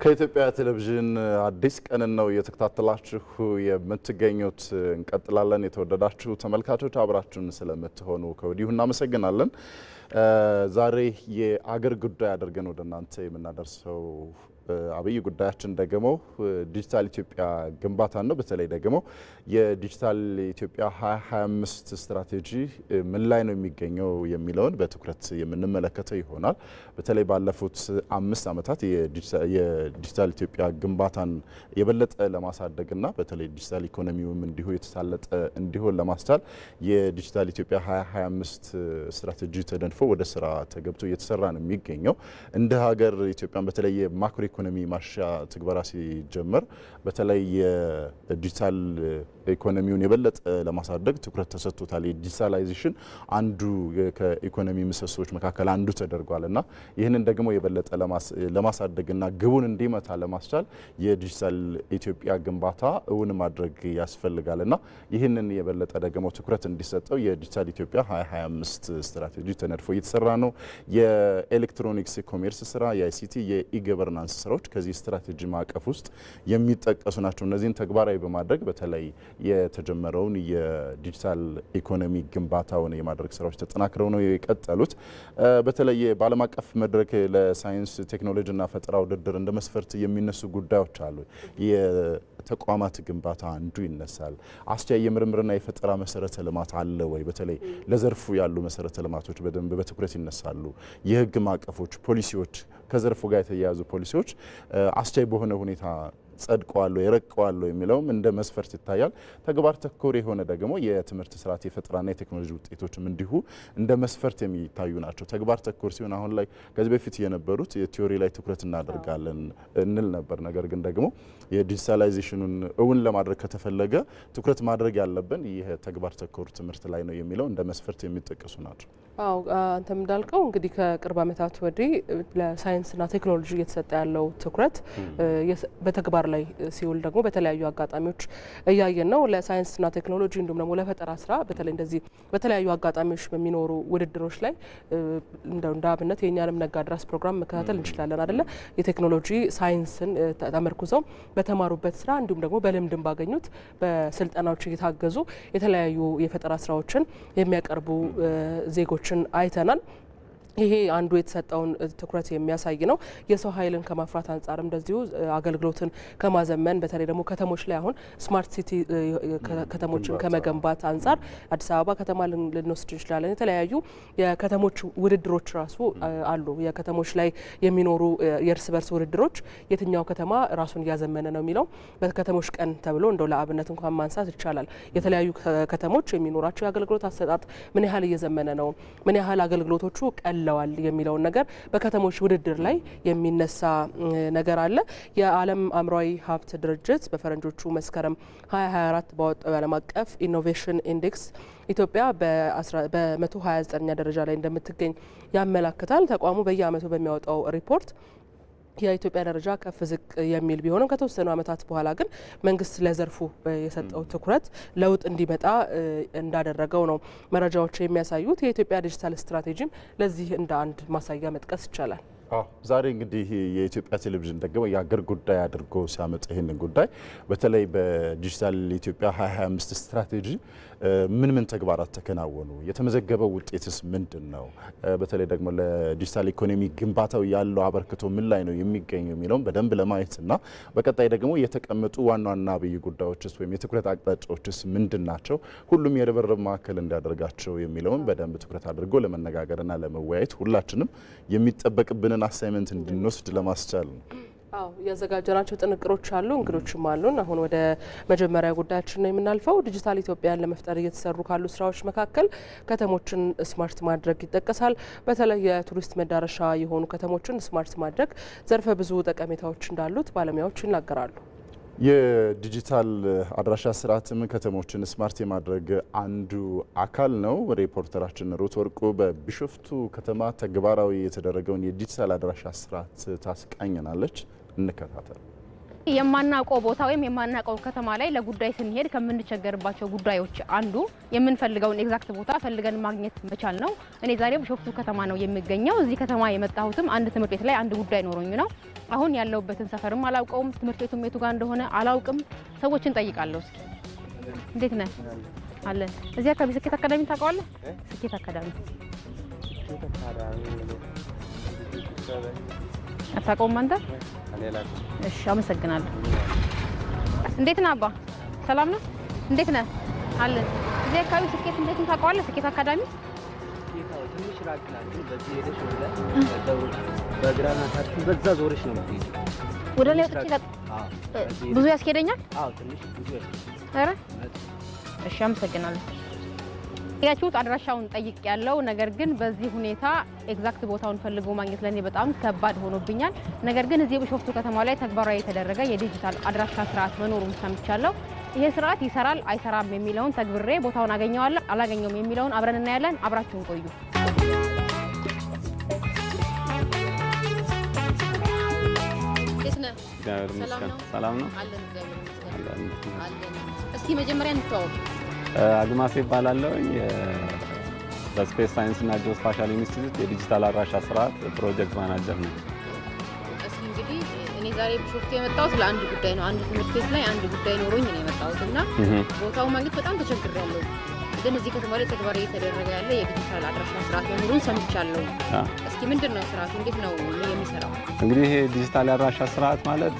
ከኢትዮጵያ ቴሌቪዥን አዲስ ቀን ነው እየተከታተላችሁ የምትገኙት። እንቀጥላለን። የተወደዳችሁ ተመልካቾች አብራችሁን ስለምትሆኑ ከወዲሁ እናመሰግናለን። ዛሬ የአገር ጉዳይ አድርገን ወደ እናንተ የምናደርሰው አብይ ጉዳያችን ደግሞ ዲጂታል ኢትዮጵያ ግንባታ ነው። በተለይ ደግሞ የዲጂታል ኢትዮጵያ 2025 ስትራቴጂ ምን ላይ ነው የሚገኘው የሚለውን በትኩረት የምንመለከተው ይሆናል። በተለይ ባለፉት 5 ዓመታት የዲጂታል ኢትዮጵያ ግንባታን የበለጠ ለማሳደግና በተለይ ዲጂታል ኢኮኖሚውም እንዲሁ የተሳለጠ እንዲሆን ለማስቻል የዲጂታል ኢትዮጵያ 2025 ስትራቴጂ ተደንፎ ወደ ስራ ተገብቶ እየተሰራ ነው የሚገኘው። እንደ ሀገር ኢትዮጵያን በተለይ የማክሮ ኢኮኖሚ ማሻሻያ ትግበራ ሲጀመር በተለይ የዲጂታል ኢኮኖሚውን የበለጠ ለማሳደግ ትኩረት ተሰጥቶታል። የዲጂታላይዜሽን አንዱ ከኢኮኖሚ ምሰሶች መካከል አንዱ ተደርጓልና ይህንን ደግሞ የበለጠ ለማሳደግና ግቡን እንዲመታ ለማስቻል የዲጂታል ኢትዮጵያ ግንባታ እውን ማድረግ ያስፈልጋልና ይህንን የበለጠ ደግሞ ትኩረት እንዲሰጠው የዲጂታል ኢትዮጵያ 2025 ስትራቴጂ ተነድፎ እየተሰራ ነው። የኤሌክትሮኒክስ ኮሜርስ ስራ፣ የአይሲቲ፣ የኢገቨርናንስ ስራዎች ከዚህ ስትራቴጂ ማዕቀፍ ውስጥ የሚጠቀሱ ናቸው። እነዚህን ተግባራዊ በማድረግ በተለይ የተጀመረውን የዲጂታል ኢኮኖሚ ግንባታውን የማድረግ ስራዎች ተጠናክረው ነው የቀጠሉት። በተለይ በዓለም አቀፍ መድረክ ለሳይንስ ቴክኖሎጂና ፈጠራ ውድድር እንደ መስፈርት የሚነሱ ጉዳዮች አሉ። የተቋማት ግንባታ አንዱ ይነሳል። አስቻይ የምርምርና የፈጠራ መሰረተ ልማት አለ ወይ? በተለይ ለዘርፉ ያሉ መሰረተ ልማቶች በደንብ በትኩረት ይነሳሉ። የህግ ማዕቀፎች፣ ፖሊሲዎች፣ ከዘርፉ ጋር የተያያዙ ፖሊሲዎች አስቻይ በሆነ ሁኔታ ጸድቀዋል የረቀዋል የሚለውም እንደ መስፈርት ይታያል። ተግባር ተኮር የሆነ ደግሞ የትምህርት ስርዓት የፈጠራና የቴክኖሎጂ ውጤቶችም እንዲሁ እንደ መስፈርት የሚታዩ ናቸው። ተግባር ተኮር ሲሆን አሁን ላይ ከዚህ በፊት የነበሩት የቲዮሪ ላይ ትኩረት እናደርጋለን እንል ነበር። ነገር ግን ደግሞ የዲጂታላይዜሽኑን እውን ለማድረግ ከተፈለገ ትኩረት ማድረግ ያለብን ይህ ተግባር ተኮር ትምህርት ላይ ነው የሚለው እንደ መስፈርት የሚጠቀሱ ናቸው። አንተም እንዳልከው እንግዲህ ከቅርብ ዓመታት ወዲህ ለሳይንስና ቴክኖሎጂ እየተሰጠ ያለው ትኩረት በተግባር ላይ ሲውል ደግሞ በተለያዩ አጋጣሚዎች እያየን ነው። ለሳይንስና ቴክኖሎጂ እንዲሁም ደግሞ ለፈጠራ ስራ በተለይ እንደዚህ በተለያዩ አጋጣሚዎች በሚኖሩ ውድድሮች ላይ እንደ አብነት የእኛንም ነጋድራስ ፕሮግራም መከታተል እንችላለን አይደለ? የቴክኖሎጂ ሳይንስን ተመርኩዘው በተማሩበት ስራ እንዲሁም ደግሞ በልምድም ባገኙት በስልጠናዎች እየታገዙ የተለያዩ የፈጠራ ስራዎችን የሚያቀርቡ ዜጎችን አይተናል። ይሄ አንዱ የተሰጠውን ትኩረት የሚያሳይ ነው። የሰው ኃይልን ከማፍራት አንጻር እንደዚሁ አገልግሎትን ከማዘመን በተለይ ደግሞ ከተሞች ላይ አሁን ስማርት ሲቲ ከተሞችን ከመገንባት አንጻር አዲስ አበባ ከተማ ልንወስድ እንችላለን። የተለያዩ የከተሞች ውድድሮች ራሱ አሉ። የከተሞች ላይ የሚኖሩ የእርስ በርስ ውድድሮች የትኛው ከተማ ራሱን እያዘመነ ነው የሚለው በከተሞች ቀን ተብሎ እንደው ለአብነት እንኳን ማንሳት ይቻላል። የተለያዩ ከተሞች የሚኖራቸው የአገልግሎት አሰጣጥ ምን ያህል እየዘመነ ነው፣ ምን ያህል አገልግሎቶቹ ቀለዋል የሚለውን ነገር በከተሞች ውድድር ላይ የሚነሳ ነገር አለ። የዓለም አእምሯዊ ሀብት ድርጅት በፈረንጆቹ መስከረም 2024 ባወጣው የዓለም አቀፍ ኢኖቬሽን ኢንዴክስ ኢትዮጵያ በ129ኛ ደረጃ ላይ እንደምትገኝ ያመላክታል። ተቋሙ በየዓመቱ በሚያወጣው ሪፖርት የኢትዮጵያ ደረጃ ከፍ ዝቅ የሚል ቢሆንም ከተወሰኑ ዓመታት በኋላ ግን መንግስት ለዘርፉ የሰጠው ትኩረት ለውጥ እንዲመጣ እንዳደረገው ነው መረጃዎች የሚያሳዩት። የኢትዮጵያ ዲጂታል ስትራቴጂም ለዚህ እንደ አንድ ማሳያ መጥቀስ ይቻላል። ዛሬ እንግዲህ የኢትዮጵያ ቴሌቪዥን ደግሞ የአገር ጉዳይ አድርጎ ሲያመጣ ይህንን ጉዳይ በተለይ በዲጂታል ኢትዮጵያ 2025 ስትራቴጂ ምን ተግባራት ተከናወኑ፣ የተመዘገበው ውጤትስ ምንድን ነው፣ በተለይ ደግሞ ለዲጂታል ኢኮኖሚ ግንባታው ያለው አበርክቶ ምን ላይ ነው የሚገኘው የሚለውን በደንብ ለማየትና በቀጣይ ደግሞ የተቀመጡ ዋና ዋና አብይ ጉዳዮችስ ወይም የትኩረት አቅጣጫዎችስ ምንድን ናቸው፣ ሁሉም የርብርብ ማዕከል እንዲያደርጋቸው የሚለውን በደንብ ትኩረት አድርጎ ለመነጋገርና ለመወያየት ሁላችንም የሚጠበቅብንን አሳይመንት እንድንወስድ ለማስቻል ነው። ያዘጋጀናቸው ጥንቅሮች አሉ፣ እንግዶችም አሉን። አሁን ወደ መጀመሪያ ጉዳያችን ነው የምናልፈው። ዲጂታል ኢትዮጵያን ለመፍጠር እየተሰሩ ካሉ ስራዎች መካከል ከተሞችን ስማርት ማድረግ ይጠቀሳል። በተለይ የቱሪስት መዳረሻ የሆኑ ከተሞችን ስማርት ማድረግ ዘርፈ ብዙ ጠቀሜታዎች እንዳሉት ባለሙያዎች ይናገራሉ። የዲጂታል አድራሻ ስርዓትም ከተሞችን ስማርት የማድረግ አንዱ አካል ነው። ሪፖርተራችን ሩት ወርቁ በቢሾፍቱ ከተማ ተግባራዊ የተደረገውን የዲጂታል አድራሻ ስርዓት ታስቃኘናለች። እንከታተል። የማናውቀው ቦታ ወይም የማናውቀው ከተማ ላይ ለጉዳይ ስንሄድ ከምንቸገርባቸው ጉዳዮች አንዱ የምንፈልገውን ኤግዛክት ቦታ ፈልገን ማግኘት መቻል ነው። እኔ ዛሬ ቢሾፍቱ ከተማ ነው የሚገኘው። እዚህ ከተማ የመጣሁትም አንድ ትምህርት ቤት ላይ አንድ ጉዳይ ኖሮኝ ነው። አሁን ያለውበትን ሰፈርም አላውቀውም፣ ትምህርት ቤቱም የቱ ጋር እንደሆነ አላውቅም። ሰዎችን ጠይቃለሁ። እስኪ እንዴት ነህ? አለን። እዚህ አካባቢ ስኬት አካዳሚ ታውቀዋለህ? ስኬት አካዳሚ አታውቀውም አንተ? እሺ፣ አመሰግናለሁ። እንዴት ነህ አባ? ሰላም ነው? እንዴት ነህ? አለን። እዚህ አካባቢ ስኬት እንዴት ታውቀዋለህ? ስኬት አካዳሚ ትንሽ ራቅ ይላል። በዚህ ሄደሽ በግራና ታርፊ በዛ ዞርሽ ነው የምትሄጂው። ወደ ላይ ብዙ ያስኬደኛል? አዎ ትንሽ ብዙ ያስኬደኛል። ኧረ እሺ፣ አመሰግናለሁ። ያችሁት አድራሻውን ጠይቅ ያለው ነገር ግን በዚህ ሁኔታ ኤግዛክት ቦታውን ፈልጎ ማግኘት ለኔ በጣም ከባድ ሆኖብኛል። ነገር ግን እዚህ ቢሾፍቱ ከተማ ላይ ተግባራዊ የተደረገ የዲጂታል አድራሻ ስርዓት መኖሩን ሰምቻለሁ። ይሄ ስርዓት ይሰራል አይሰራም የሚለውን ተግብሬ ቦታውን አገኘዋለሁ አላገኘውም የሚለውን አብረን እናያለን። አብራችሁን ቆዩ። ሰላም ነው። እስኪ መጀመሪያ እንተዋወቅ። አግማሴ ይባላለሁ። በስፔስ ሳይንስ እና ጂኦስፓሻል ኢንስቲትዩት የዲጂታል አድራሻ ስርዓት ፕሮጀክት ማናጀር ነው። እስኪ እንግዲህ እኔ ዛሬ ቢሾፍቱ የመጣሁት ለአንድ ጉዳይ ነው። አንድ ትምህርት ቤት ላይ አንድ ጉዳይ ኖሮኝ ነው የመጣሁት እና ቦታውን ማግኘት በጣም ተቸግሬያለሁ። ግን እዚህ ከተማ ላይ ተግባራዊ የተደረገ ያለ የዲጂታል አድራሻ ስርዓት መኖሩን ሰምቻለሁ። እስኪ ምንድን ነው ስርዓቱ? እንዴት ነው የሚሰራው? እንግዲህ ይሄ ዲጂታል አድራሻ ስርዓት ማለት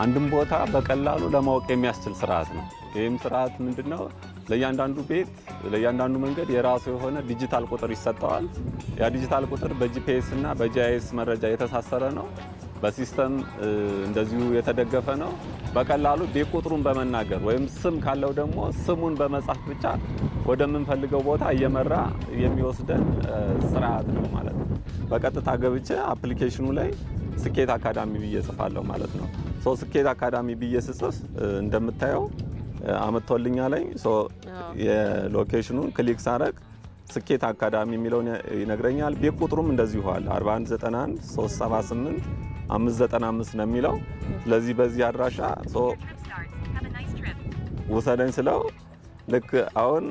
አንድም ቦታ በቀላሉ ለማወቅ የሚያስችል ስርዓት ነው። ይህም ስርዓት ምንድነው? ለእያንዳንዱ ቤት ለእያንዳንዱ መንገድ የራሱ የሆነ ዲጂታል ቁጥር ይሰጠዋል። ያ ዲጂታል ቁጥር በጂፒኤስ እና በጂአይኤስ መረጃ የተሳሰረ ነው። በሲስተም እንደዚሁ የተደገፈ ነው። በቀላሉ ቤት ቁጥሩን በመናገር ወይም ስም ካለው ደግሞ ስሙን በመጻፍ ብቻ ወደምንፈልገው ቦታ እየመራ የሚወስደን ስርዓት ነው ማለት ነው። በቀጥታ ገብቼ አፕሊኬሽኑ ላይ ስኬት አካዳሚ ብዬ ጽፋለሁ ማለት ነው። ስኬት አካዳሚ ብዬ ስጽፍ እንደምታየው አመጥቶልኛ ላይ የሎኬሽኑን ክሊክ ሳረግ ስኬት አካዳሚ የሚለውን ይነግረኛል። ቤት ቁጥሩም እንደዚሁ አለ 4191 378 595 ነው የሚለው። ስለዚህ በዚህ አድራሻ ውሰደኝ ስለው ልክ አሁን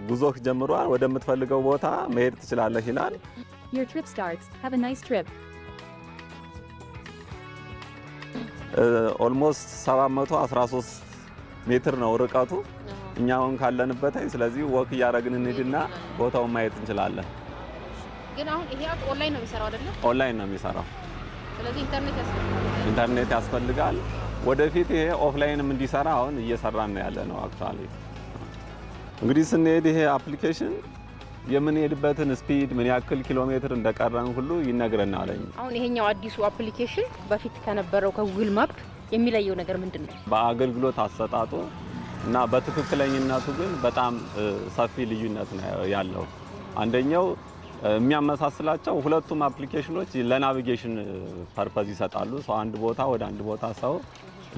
ጉዞህ ጀምሯል፣ ወደምትፈልገው ቦታ መሄድ ትችላለህ ይላል። Your trip starts. Have a nice trip. ኦልሞስት 713 ሜትር ነው ርቀቱ እኛ አሁን ካለንበት። ስለዚህ ወክ እያደረግን እንሂድና ቦታውን ማየት እንችላለን። ግን አሁን ይሄ አፕ ኦንላይን ነው የሚሰራው አይደለ? ኦንላይን ነው የሚሰራው። ስለዚህ ኢንተርኔት ያስፈልጋል። ወደፊት ይሄ ኦፍላይንም እንዲሰራ አሁን እየሰራን ነው ያለ ነው። አክቹአሊ እንግዲህ ስንሄድ ይሄ አፕሊኬሽን የምንሄድበትን ስፒድ ምን ያክል ኪሎ ሜትር እንደቀረን ሁሉ ይነግረናል። አሁን ይሄኛው አዲሱ አፕሊኬሽን በፊት ከነበረው ከጉግል ማፕ የሚለየው ነገር ምንድነው? በአገልግሎት አሰጣጡ እና በትክክለኛነቱ ግን በጣም ሰፊ ልዩነት ነው ያለው። አንደኛው የሚያመሳስላቸው ሁለቱም አፕሊኬሽኖች ለናቪጌሽን ፐርፐዝ ይሰጣሉ። ሰው አንድ ቦታ ወደ አንድ ቦታ ሰው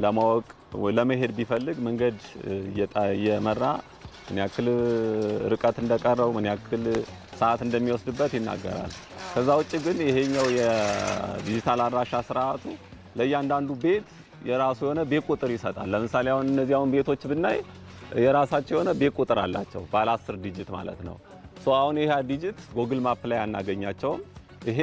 ለማወቅ ለመሄድ ቢፈልግ መንገድ እየመራ ምን ያክል ርቀት እንደቀረው ምን ያክል ሰዓት እንደሚወስድበት ይናገራል። ከዛ ውጭ ግን ይሄኛው የዲጂታል አድራሻ ስርዓቱ ለእያንዳንዱ ቤት የራሱ የሆነ ቤት ቁጥር ይሰጣል። ለምሳሌ አሁን እነዚህ አሁን ቤቶች ብናይ የራሳቸው የሆነ ቤት ቁጥር አላቸው፣ ባለ 10 ዲጂት ማለት ነው። አሁን ይሄ ዲጂት ጉግል ማፕ ላይ አናገኛቸውም። ይሄ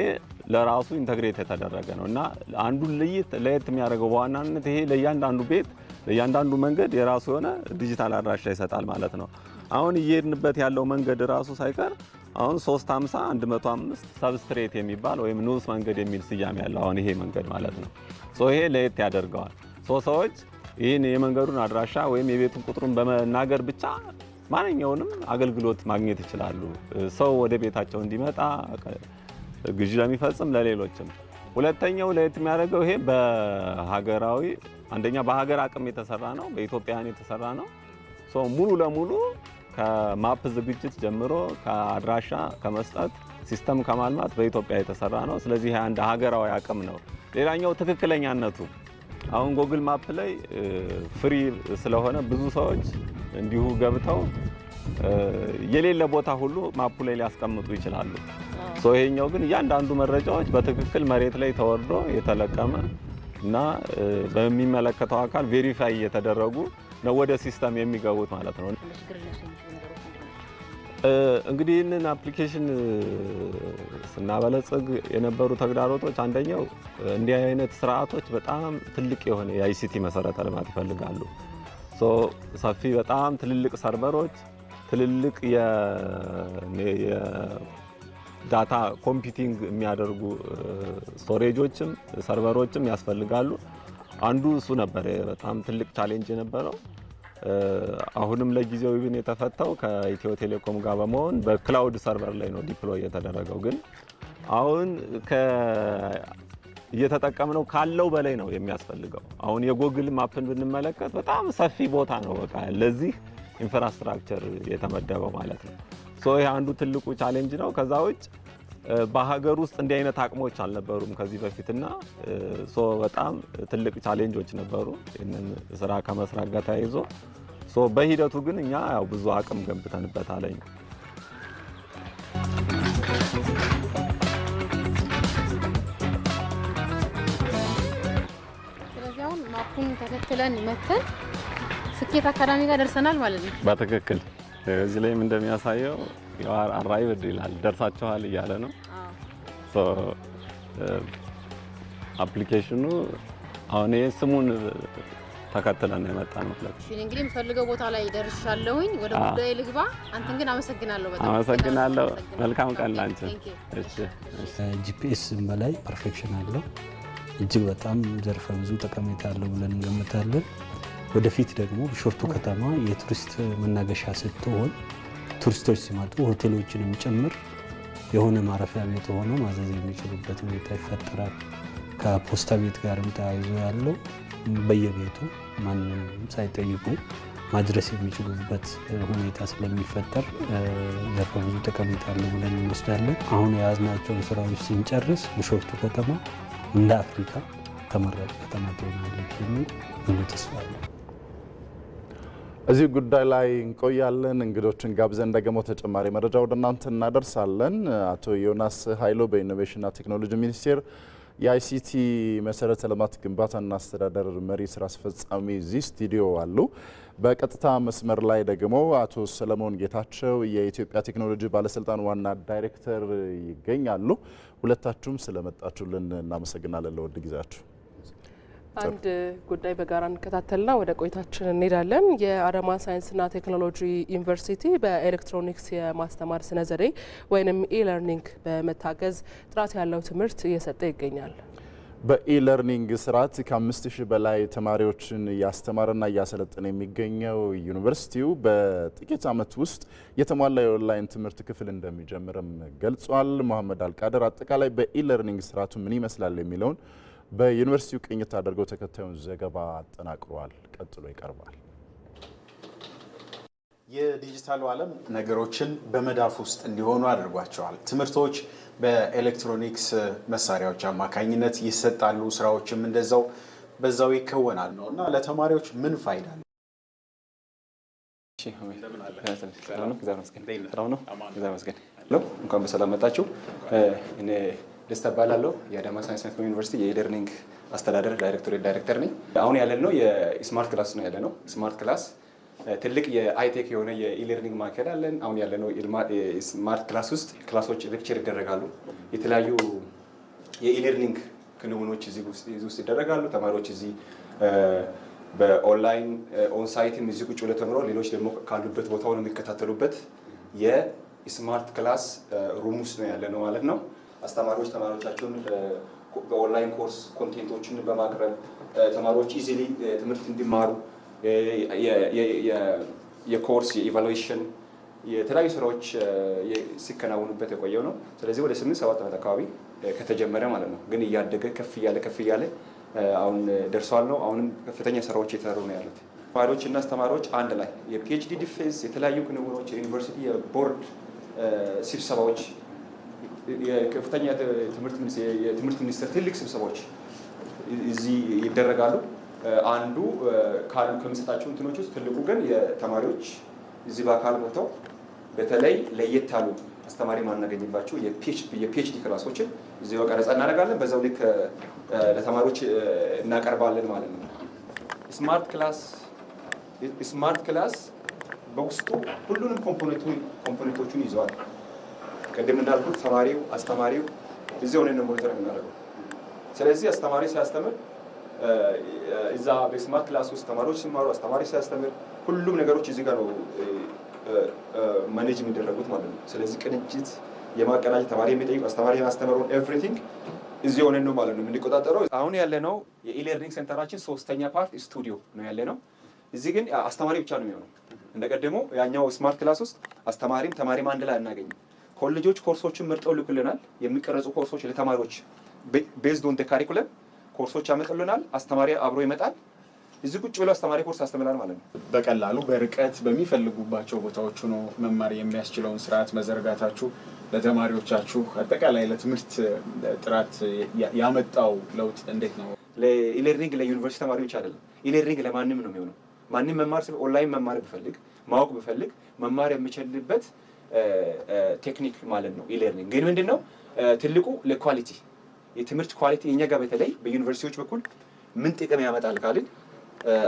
ለራሱ ኢንተግሬት የተደረገ ነው እና አንዱን ለየት የሚያደርገው በዋናነት ይሄ ለእያንዳንዱ ቤት ለእያንዳንዱ መንገድ የራሱ የሆነ ዲጂታል አድራሻ ይሰጣል ማለት ነው። አሁን እየሄድንበት ያለው መንገድ ራሱ ሳይቀር አሁን 350 105 ሰብስትሬት የሚባል ወይም ንዑስ መንገድ የሚል ስያሜ ያለው አሁን ይሄ መንገድ ማለት ነው። ይሄ ለየት ያደርገዋል። ሰዎች ይህን የመንገዱን አድራሻ ወይም የቤቱን ቁጥሩን በመናገር ብቻ ማንኛውንም አገልግሎት ማግኘት ይችላሉ። ሰው ወደ ቤታቸው እንዲመጣ ግዢ ለሚፈጽም ለሌሎችም። ሁለተኛው ለየት የሚያደርገው ይሄ በሀገራዊ አንደኛ በሀገር አቅም የተሰራ ነው፣ በኢትዮጵያውያን የተሰራ ነው። ሙሉ ለሙሉ ከማፕ ዝግጅት ጀምሮ ከአድራሻ ከመስጠት ሲስተም ከማልማት በኢትዮጵያ የተሰራ ነው። ስለዚህ አንድ ሀገራዊ አቅም ነው። ሌላኛው ትክክለኛነቱ አሁን ጉግል ማፕ ላይ ፍሪ ስለሆነ ብዙ ሰዎች እንዲሁ ገብተው የሌለ ቦታ ሁሉ ማፑ ላይ ሊያስቀምጡ ይችላሉ። ይሄኛው ግን እያንዳንዱ መረጃዎች በትክክል መሬት ላይ ተወርዶ የተለቀመ እና በሚመለከተው አካል ቬሪፋይ እየተደረጉ ነው ወደ ሲስተም የሚገቡት ማለት ነው። እንግዲህ ይህንን አፕሊኬሽን ስናበለጽግ የነበሩ ተግዳሮቶች አንደኛው እንዲህ አይነት ስርዓቶች በጣም ትልቅ የሆነ የአይሲቲ መሰረተ ልማት ይፈልጋሉ። ሰፊ በጣም ትልልቅ ሰርቨሮች፣ ትልልቅ የዳታ ኮምፒውቲንግ የሚያደርጉ ስቶሬጆችም ሰርቨሮችም ያስፈልጋሉ። አንዱ እሱ ነበር በጣም ትልቅ ቻሌንጅ የነበረው። አሁንም ለጊዜው ግን የተፈታው ከኢትዮ ቴሌኮም ጋር በመሆን በክላውድ ሰርቨር ላይ ነው ዲፕሎይ የተደረገው። ግን አሁን እየተጠቀምነው ካለው በላይ ነው የሚያስፈልገው። አሁን የጎግል ማፕን ብንመለከት በጣም ሰፊ ቦታ ነው በቃ ለዚህ ኢንፍራስትራክቸር የተመደበው ማለት ነው። ይሄ አንዱ ትልቁ ቻሌንጅ ነው። ከዛ ውጭ በሀገር ውስጥ እንዲህ አይነት አቅሞች አልነበሩም ከዚህ በፊትና በጣም ትልቅ ቻሌንጆች ነበሩ ይህንን ስራ ከመስራት ጋር ተያይዞ። በሂደቱ ግን እኛ ያው ብዙ አቅም ገንብተንበታል። ስለዚህ አሁን ማፑን ተከትለን መተን ስኬት አካዳሚ ጋር ደርሰናል ማለት ነው። በትክክል እዚህ ላይም እንደሚያሳየው አራይቭድ ይላል ደርሳችኋል እያለ ነው። አፕሊኬሽኑ አሁን ስሙን ተከትለን የመጣ ነው። እሺ እንግዲህ የምፈልገው ቦታ ላይ ደርሻለሁኝ። ወደ ጉዳይ ልግባ። አንተን ግን አመሰግናለሁ። በጣም አመሰግናለሁ። መልካም ቀን ላንቺ። እሺ ጂፒኤስ በላይ ፐርፌክሽን አለው። እጅግ በጣም ዘርፈ ብዙ ጠቀሜታ አለው ብለን እንገምታለን። ወደፊት ደግሞ ቢሾፍቱ ከተማ የቱሪስት መናገሻ ስትሆን ቱሪስቶች ሲመጡ ሆቴሎችንም ጭምር የሆነ ማረፊያ ቤት ሆኖ ማዘዝ የሚችሉበት ሁኔታ ይፈጠራል። ከፖስታ ቤት ጋርም ተያይዞ ያለው በየቤቱ ማንም ሳይጠይቁ ማድረስ የሚችሉበት ሁኔታ ስለሚፈጠር ዘርፈ ብዙ ጠቀሜታ አለው ብለን እንወስዳለን። አሁን የያዝናቸውን ስራዎች ስንጨርስ ቢሾፍቱ ከተማ እንደ አፍሪካ ተመራጭ ከተማ ትሆናለች የሚል ሙሉ ተስፋ አለን። እዚህ ጉዳይ ላይ እንቆያለን። እንግዶችን ጋብዘን ደግሞ ተጨማሪ መረጃ ወደ እናንተ እናደርሳለን። አቶ ዮናስ ኃይሎ በኢኖቬሽንና ቴክኖሎጂ ሚኒስቴር የአይሲቲ መሰረተ ልማት ግንባታና አስተዳደር መሪ ስራ አስፈጻሚ እዚህ ስቱዲዮ አሉ። በቀጥታ መስመር ላይ ደግሞ አቶ ሰለሞን ጌታቸው የኢትዮጵያ ቴክኖሎጂ ባለስልጣን ዋና ዳይሬክተር ይገኛሉ። ሁለታችሁም ስለመጣችሁልን እናመሰግናለን ለውድ ጊዜያችሁ። አንድ ጉዳይ በጋራ እንከታተልና ወደ ቆይታችን እንሄዳለን። የአዳማ ሳይንስና ቴክኖሎጂ ዩኒቨርሲቲ በኤሌክትሮኒክስ የማስተማር ስነ ዘዴ ወይም ኢለርኒንግ በመታገዝ ጥራት ያለው ትምህርት እየሰጠ ይገኛል። በኢለርኒንግ ስርዓት ከ5000 በላይ ተማሪዎችን እያስተማረና እያሰለጠነ የሚገኘው ዩኒቨርሲቲው በጥቂት ዓመት ውስጥ የተሟላ የኦንላይን ትምህርት ክፍል እንደሚጀምርም ገልጿል። መሐመድ አልቃደር አጠቃላይ በኢለርኒንግ ስርዓቱ ምን ይመስላል የሚለውን በዩኒቨርሲቲው ቅኝት አድርገው ተከታዩን ዘገባ አጠናቅሯል። ቀጥሎ ይቀርባል። የዲጂታሉ ዓለም ነገሮችን በመዳፍ ውስጥ እንዲሆኑ አድርጓቸዋል። ትምህርቶች በኤሌክትሮኒክስ መሳሪያዎች አማካኝነት ይሰጣሉ፣ ስራዎችም እንደዛው በዛው ይከወናል ነው እና ለተማሪዎች ምን ፋይዳ አለው? እንኳን በሰላም መጣችሁ። እኔ ደስታ እባላለሁ። የአዳማ ሳይንስና ቴክኖሎጂ ዩኒቨርሲቲ የኢለርኒንግ አስተዳደር ዳይሬክተር ነኝ። አሁን ያለነው የስማርት ክላስ ነው ያለነው። ስማርት ክላስ ትልቅ የአይቴክ የሆነ የኢለርኒንግ ማዕከል አለን። አሁን ያለነው ስማርት ክላስ ውስጥ ክላሶች ሌክቸር ይደረጋሉ። የተለያዩ የኢለርኒንግ ክንውኖች እዚህ ውስጥ ይደረጋሉ። ተማሪዎች እዚህ በኦንላይን ኦንሳይትም እዚህ ቁጭ ብለው ተምረው ሌሎች ደግሞ ካሉበት ቦታው ነው የሚከታተሉበት የስማርት ክላስ ሩም ውስጥ ነው ያለነው ማለት ነው። አስተማሪዎች ተማሪዎቻቸውን በኦንላይን ኮርስ ኮንቴንቶችን በማቅረብ ተማሪዎች ኢዚሊ ትምህርት እንዲማሩ የኮርስ የኢቫሉዌሽን የተለያዩ ስራዎች ሲከናወኑበት የቆየው ነው። ስለዚህ ወደ 8-7 ዓመት አካባቢ ከተጀመረ ማለት ነው። ግን እያደገ ከፍ እያለ አሁን ደርሷል ነው። አሁንም ከፍተኛ ስራዎች እየተሰሩ ነው ያሉት። ተማሪዎች እና አስተማሪዎች አንድ ላይ የፒኤችዲ ዲፌንስ የተለያዩ ክንውኖች የዩኒቨርሲቲ የቦርድ ስብሰባዎች የከፍተኛ የትምህርት ሚኒስቴር ትልቅ ስብሰባዎች እዚህ ይደረጋሉ። አንዱ ከሚሰጣቸው እንትኖች ውስጥ ትልቁ ግን የተማሪዎች እዚህ በአካል ቦታው በተለይ ለየት ያሉ አስተማሪ ማናገኝባቸው የፒኤችዲ ክላሶችን እዚሁ ቀረጻ እናደርጋለን። በዛው ልክ ለተማሪዎች እናቀርባለን ማለት ነው። ስማርት ክላስ በውስጡ ሁሉንም ኮምፖኔንቶቹን ይዘዋል። ቅድም እንዳልኩት ተማሪው፣ አስተማሪው እዚህ ሆነን ነው ሞኒተር የምናደርገው። ስለዚህ አስተማሪ ሲያስተምር እዛ በስማርት ክላስ ውስጥ ተማሪዎች ሲማሩ፣ አስተማሪ ሲያስተምር ሁሉም ነገሮች እዚህ ጋር ነው ማኔጅ የሚደረጉት ማለት ነው። ስለዚህ ቅንጅት የማቀናጀት ተማሪ የሚጠይቅ አስተማሪ የሚያስተምረውን ኤቭሪቲንግ እዚህ ሆነን ነው ማለት ነው የምንቆጣጠረው። አሁን ያለነው የኢለርኒንግ ሴንተራችን 3ኛ ፓርት ስቱዲዮ ነው ያለነው። እዚህ ግን አስተማሪ ብቻ ነው የሚሆነው። እንደቀደሞ ያኛው ስማርት ክላስ ውስጥ አስተማሪም ተማሪም አንድ ላይ አናገኝም። ኮሌጆች ኮርሶችን መርጠው ልኩልናል። የሚቀረጹ ኮርሶች ለተማሪዎች ቤዝድ ኦን ካሪኩለም ኮርሶች ያመጡልናል። አስተማሪ አብሮ ይመጣል። እዚህ ቁጭ ብለው አስተማሪ ኮርስ ያስተምራል ማለት ነው። በቀላሉ በርቀት በሚፈልጉባቸው ቦታዎች ነው መማር የሚያስችለውን ስርዓት መዘርጋታችሁ ለተማሪዎቻችሁ አጠቃላይ ለትምህርት ጥራት ያመጣው ለውጥ እንዴት ነው? ለኢለርኒንግ ለዩኒቨርሲቲ ተማሪዎች አይደለም። ኢለርኒንግ ለማንም ነው የሚሆነው። ማንም መማር ኦንላይን መማር ቢፈልግ ማወቅ ቢፈልግ መማር የሚችልበት ቴክኒክ ማለት ነው ኢለርኒንግ። ግን ምንድነው ትልቁ ለኳሊቲ የትምህርት ኳሊቲ እኛ ጋር በተለይ በዩኒቨርሲቲዎች በኩል ምን ጥቅም ያመጣል ካልን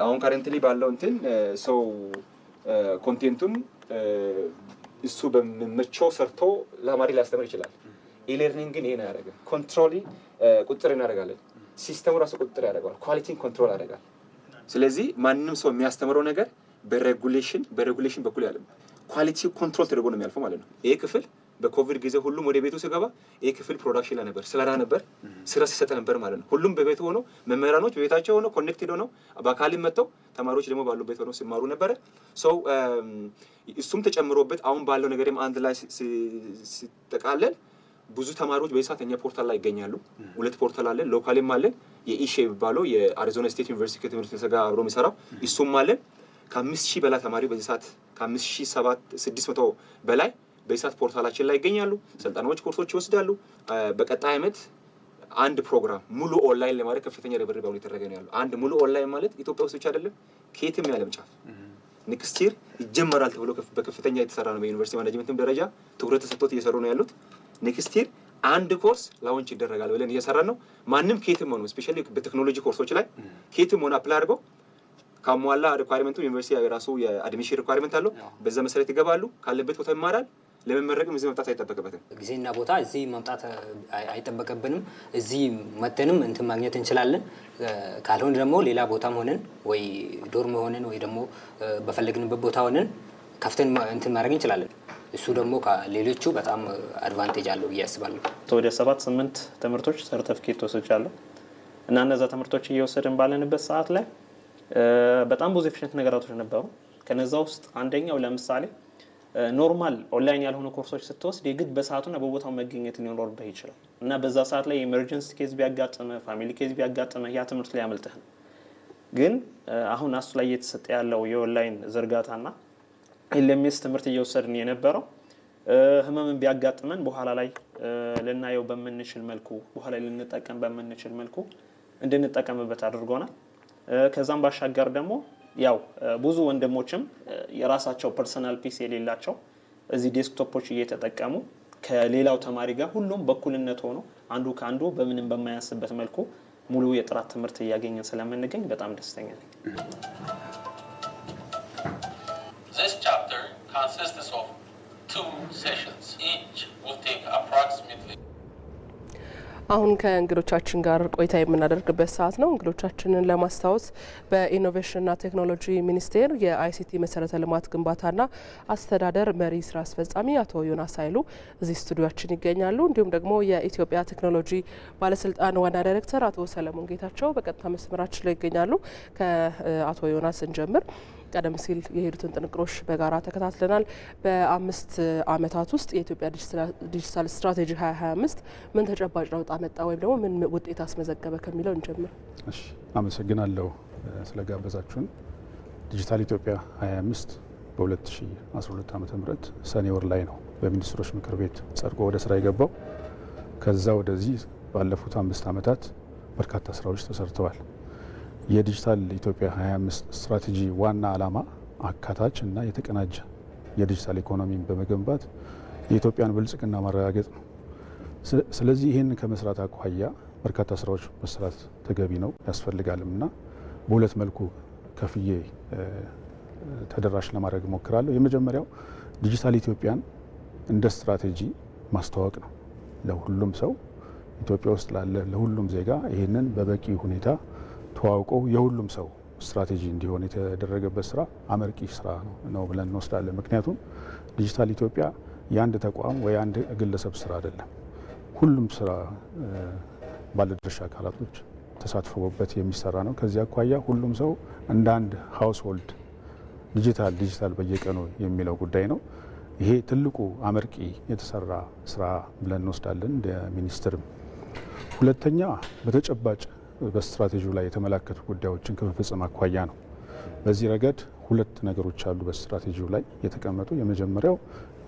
አሁን ካረንትሊ ባለው እንትን ሰው ኮንቴንቱን እሱ በመቸው ሰርቶ ለተማሪ ሊያስተምር ይችላል። ኢለርኒንግ ግን ይሄን አያደርግም። ኮንትሮል ቁጥጥር እናደርጋለን። ሲስተሙ ራሱ ቁጥጥር ያደርጋል። ኳሊቲን ኮንትሮል ያደርጋል። ስለዚህ ማንም ሰው የሚያስተምረው ነገር በሬጉሌሽን በኩል ያለ ኳሊቲ ኮንትሮል ተደርጎ ነው የሚያልፈው ማለት ነው። ይሄ ክፍል በኮቪድ ጊዜ ሁሉም ወደ ቤቱ ሲገባ ይሄ ክፍል ፕሮዳክሽን ላይ ነበር፣ ስለራ ነበር፣ ስራ ሲሰጥ ነበር ማለት ነው። ሁሉም በቤቱ ሆኖ መምህራኖች በቤታቸው ሆኖ ኮኔክትድ ሆነው በአካልም መጥተው ተማሪዎች ደግሞ ባሉበት ሆነው ሲማሩ ነበረ። ሰው እሱም ተጨምሮበት አሁን ባለው ነገርም አንድ ላይ ሲጠቃለል ብዙ ተማሪዎች በሰዓት እኛ ፖርታል ላይ ይገኛሉ። 2 ፖርታል አለን፣ ሎካልም አለን። የኢሼ የሚባለው የአሪዞና ስቴት ዩኒቨርሲቲ ከትምህርት ተሰጋ አብሮ የሚሰራው እሱም አለን። ከ5000 በላይ ተማሪ በዚህ ሰዓት ከ5600 በላይ በሰዓት ፖርታላችን ላይ ይገኛሉ። ስልጠናዎች፣ ኮርሶች ይወስዳሉ። በቀጣይ ዓመት አንድ ፕሮግራም ሙሉ ኦንላይን ለማድረግ ከፍተኛ ርብርብ እየተደረገ ነው ያለው። አንድ ሙሉ ኦንላይን ማለት ኢትዮጵያ ውስጥ ብቻ አይደለም፣ ከየትም ያለም ጫፍ ኔክስት ይር ይጀመራል ተብሎ በከፍተኛ የተሰራ ነው። በዩኒቨርሲቲ ማኔጅመንትም ደረጃ ትኩረት ተሰጥቶት እየሰሩ ነው ያሉት። ኔክስት ይር አንድ ኮርስ ላውንች ይደረጋል ብለን እየሰራን ነው። ማንም ከየትም ሆኖ ስፔሻሊ በቴክኖሎጂ ኮርሶች ላይ ከየትም ሆኖ አፕላይ አድርገው ካሟላ ሪኳየርመንቱ ዩኒቨርሲቲ የራሱ የአድሚሽን ሪኳየርመንት አለው። በዛ መሰረት ይገባሉ። ካለበት ቦታ ይማራል። ለመመረቅም እዚህ መምጣት አይጠበቅበትም። ጊዜና ቦታ እዚህ መምጣት አይጠበቅብንም። እዚህ መተንም እንትን ማግኘት እንችላለን። ካልሆነ ደግሞ ሌላ ቦታም ሆነን ወይ ዶርም ሆነን ወይ ደግሞ በፈለግንበት ቦታ ሆነን ከፍተን እንትን ማድረግ እንችላለን። እሱ ደግሞ ከሌሎቹ በጣም አድቫንቴጅ አለው ብዬ አስባለሁ። ወደ 7-8 ትምህርቶች ሰርቲፊኬት ወስጃለሁ እና እነዛ ትምህርቶች እየወሰድን ባለንበት ሰዓት ላይ በጣም ብዙ ኤፊሽንት ነገራቶች ነበሩ። ከነዛ ውስጥ አንደኛው ለምሳሌ ኖርማል ኦንላይን ያልሆኑ ኮርሶች ስትወስድ የግድ በሰዓቱና በቦታው መገኘት ሊኖርብህ ይችላል እና በዛ ሰዓት ላይ ኢመርጀንሲ ኬዝ ቢያጋጥመ ፋሚሊ ኬዝ ቢያጋጥመ ያ ትምህርት ላይ ያመልጥህ ነው። ግን አሁን አሱ ላይ እየተሰጠ ያለው የኦንላይን ዝርጋታና ኤልኤምኤስ ትምህርት እየወሰድን የነበረው ህመምን ቢያጋጥመን በኋላ ላይ ልናየው በመንችል መልኩ በኋላ ላይ ልንጠቀም በመንችል መልኩ እንድንጠቀምበት አድርጎናል። ከዛም ባሻገር ደግሞ ያው ብዙ ወንድሞችም የራሳቸው ፐርሰናል ፒሲ የሌላቸው እዚህ ዴስክቶፖች እየተጠቀሙ ከሌላው ተማሪ ጋር ሁሉም በኩልነት ሆኖ አንዱ ከአንዱ በምንም በማያንስበት መልኩ ሙሉ የጥራት ትምህርት እያገኘን ስለምንገኝ በጣም ደስተኛ ነኝ። This chapter consists of 2 sessions. Each will take approximately አሁን ከእንግዶቻችን ጋር ቆይታ የምናደርግበት ሰዓት ነው። እንግዶቻችንን ለማስታወስ በኢኖቬሽንና ቴክኖሎጂ ሚኒስቴር የአይሲቲ መሰረተ ልማት ግንባታና አስተዳደር መሪ ስራ አስፈጻሚ አቶ ዮናስ ኃይሉ እዚህ ስቱዲዮአችን ይገኛሉ። እንዲሁም ደግሞ የኢትዮጵያ ቴክኖሎጂ ባለስልጣን ዋና ዳይሬክተር አቶ ሰለሞን ጌታቸው በቀጥታ መስመራችን ላይ ይገኛሉ። ከአቶ ዮናስ እንጀምር። ቀደም ሲል የሄዱትን ጥንቅሮች በጋራ ተከታትለናል። በ5 ዓመታት ውስጥ የኢትዮጵያ ዲጂታል ስትራቴጂ 2025 ምን ተጨባጭ ለውጥ አመጣ ወይም ደግሞ ምን ውጤት አስመዘገበ ከሚለው እንጀምር። እሺ፣ አመሰግናለሁ ስለጋበዛችሁን። ዲጂታል ኢትዮጵያ 2025 በ2012 ዓ.ም ሰኔ ወር ላይ ነው በሚኒስትሮች ምክር ቤት ጸድቆ ወደ ስራ የገባው። ከዛ ወደዚህ ባለፉት 5 ዓመታት በርካታ ስራዎች ተሰርተዋል። የዲጂታል ኢትዮጵያ 2025 ስትራቴጂ ዋና ዓላማ አካታች እና የተቀናጀ የዲጂታል ኢኮኖሚን በመገንባት የኢትዮጵያን ብልጽግና ማረጋገጥ ነው። ስለዚህ ይህንን ከመስራት አኳያ በርካታ ስራዎች መስራት ተገቢ ነው ያስፈልጋልም እና በሁለት መልኩ ከፍዬ ተደራሽ ለማድረግ እሞክራለሁ። የመጀመሪያው ዲጂታል ኢትዮጵያን እንደ ስትራቴጂ ማስተዋወቅ ነው። ለሁሉም ሰው ኢትዮጵያ ውስጥ ላለ ለሁሉም ዜጋ ይህንን በበቂ ሁኔታ ተዋውቆ የሁሉም ሰው ስትራቴጂ እንዲሆን የተደረገበት ስራ አመርቂ ስራ ነው ብለን እንወስዳለን። ምክንያቱም ዲጂታል ኢትዮጵያ የአንድ ተቋም ወይ አንድ ግለሰብ ስራ አይደለም። ሁሉም ስራ ባለድርሻ አካላቶች ተሳትፎበት የሚሰራ ነው። ከዚህ አኳያ ሁሉም ሰው እንደ አንድ ሃውስሆልድ ዲጂታል በየቀኑ የሚለው ጉዳይ ነው። ይሄ ትልቁ አመርቂ የተሰራ ስራ ብለን እንወስዳለን እንደ ሚኒስትርም። ሁለተኛ በተጨባጭ በስትራቴጂው ላይ የተመላከቱ ጉዳዮችን ከመፈጸም አኳያ ነው። በዚህ ረገድ ሁለት ነገሮች አሉ በስትራቴጂው ላይ የተቀመጡ። የመጀመሪያው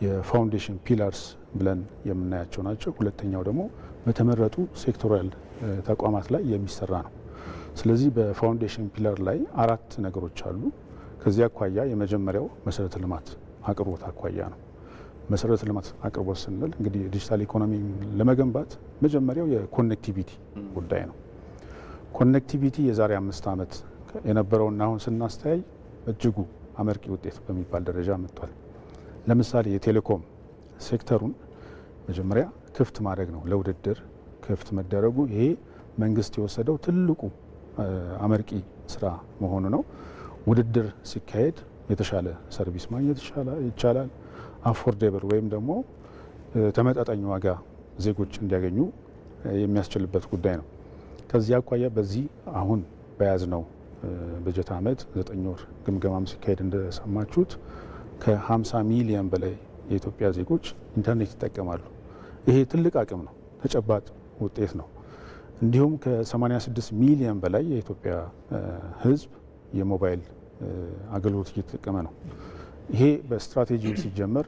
የፋውንዴሽን ፒላርስ ብለን የምናያቸው ናቸው። ሁለተኛው ደግሞ በተመረጡ ሴክቶራል ተቋማት ላይ የሚሰራ ነው። ስለዚህ በፋውንዴሽን ፒላር ላይ 4 ነገሮች አሉ። ከዚህ አኳያ የመጀመሪያው መሰረተ ልማት አቅርቦት አኳያ ነው። መሰረተ ልማት አቅርቦት ስንል እንግዲህ ዲጂታል ኢኮኖሚ ለመገንባት መጀመሪያው የኮኔክቲቪቲ ጉዳይ ነው። ኮኔክቲቪቲ የዛሬ 5 ዓመት የነበረውና አሁን ስናስተያይ እጅጉ አመርቂ ውጤት በሚባል ደረጃ መጥቷል። ለምሳሌ የቴሌኮም ሴክተሩን መጀመሪያ ክፍት ማድረግ ነው። ለውድድር ክፍት መደረጉ ይሄ መንግስት የወሰደው ትልቁ አመርቂ ስራ መሆኑ ነው። ውድድር ሲካሄድ የተሻለ ሰርቪስ ማግኘት ይቻላል። አፎርዴብል ወይም ደግሞ ተመጣጣኝ ዋጋ ዜጎች እንዲያገኙ የሚያስችልበት ጉዳይ ነው። ከዚህ አኳያ በዚህ አሁን በያዝነው በጀት ዓመት 9 ወር ግምገማም ሲካሄድ እንደሰማችሁት ከ50 ሚሊዮን በላይ የኢትዮጵያ ዜጎች ኢንተርኔት ይጠቀማሉ። ይሄ ትልቅ አቅም ነው፣ ተጨባጭ ውጤት ነው። እንዲሁም ከ86 ሚሊዮን በላይ የኢትዮጵያ ሕዝብ የሞባይል አገልግሎት እየተጠቀመ ነው። ይሄ በስትራቴጂው ሲጀመር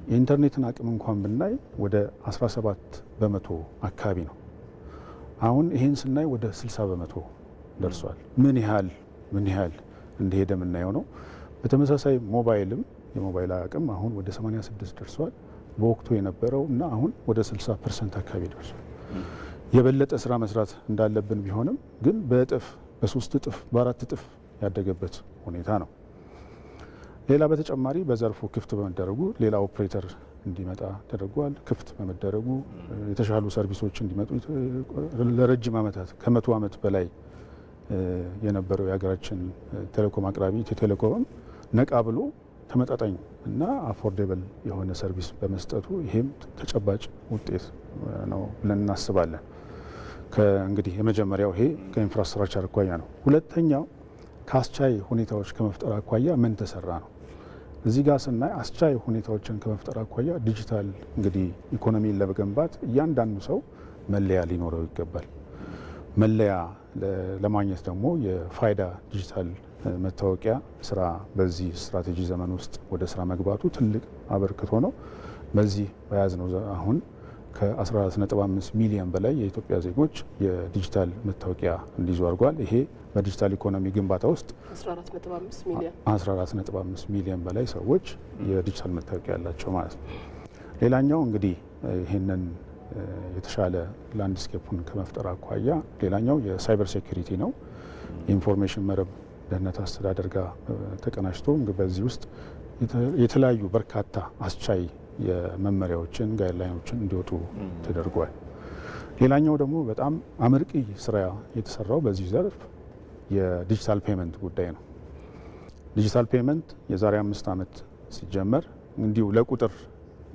የኢንተርኔትን አቅም እንኳን ብናይ ወደ 17 በመቶ አካባቢ ነው። አሁን ይህን ስናይ ወደ 60 በመቶ ደርሷል። ምን ያህል እንደሄደ የምናየው ነው። በተመሳሳይ ሞባይልም የሞባይል አቅም አሁን ወደ 86 ደርሷል። በወቅቱ የነበረው እና አሁን ወደ 60% አካባቢ ደርሷል። የበለጠ ስራ መስራት እንዳለብን ቢሆንም ግን በእጥፍ በ3 እጥፍ በ4 እጥፍ ያደገበት ሁኔታ ነው። ሌላ በተጨማሪ በዘርፉ ክፍት በመደረጉ ሌላ ኦፕሬተር እንዲመጣ ተደርጓል። ክፍት በመደረጉ የተሻሉ ሰርቪሶች እንዲመጡ ለረጅም ዓመታት ከ100 ዓመት በላይ የነበረው የሀገራችን ቴሌኮም አቅራቢ ኢትዮ ቴሌኮም ነቃ ብሎ ተመጣጣኝ እና አፎርዴብል የሆነ ሰርቪስ በመስጠቱ ይሄም ተጨባጭ ውጤት ነው ብለን እናስባለን። እንግዲህ የመጀመሪያው ይሄ ከኢንፍራስትራክቸር አኳያ ነው። ሁለተኛው ከአስቻይ ሁኔታዎች ከመፍጠር አኳያ ምን ተሰራ ነው። እዚህ ጋር ስናይ አስቻይ ሁኔታዎችን ከመፍጠር አኳያ ዲጂታል እንግዲህ ኢኮኖሚን ለመገንባት እያንዳንዱ ሰው መለያ ሊኖረው ይገባል። መለያ ለማግኘት ደግሞ የፋይዳ ዲጂታል መታወቂያ ስራ በዚህ ስትራቴጂ ዘመን ውስጥ ወደ ስራ መግባቱ ትልቅ አበርክቶ ነው። በዚህ በያዝነው አሁን ከ14.5 ሚሊዮን በላይ የኢትዮጵያ ዜጎች የዲጂታል መታወቂያ እንዲይዙ አድርጓል። ይሄ በዲጂታል ኢኮኖሚ ግንባታ ውስጥ 14.5 ሚሊዮን በላይ ሰዎች የዲጂታል መታወቂያ ያላቸው ማለት ነው። ሌላኛው እንግዲህ ይህንን የተሻለ ላንድስኬፑን ከመፍጠር አኳያ ሌላኛው የሳይበር ሴኩሪቲ ነው። የኢንፎርሜሽን መረብ ደህንነት አስተዳደር ጋር ተቀናጅቶ በዚህ ውስጥ የተለያዩ በርካታ አስቻይ የመመሪያዎችን ጋይድላይኖችን እንዲወጡ ተደርጓል። ሌላኛው ደግሞ በጣም አመርቂ ስራ የተሰራው በዚህ ዘርፍ የዲጂታል ፔመንት ጉዳይ ነው። ዲጂታል ፔመንት የዛሬ 5 ዓመት ሲጀመር እንዲሁ ለቁጥር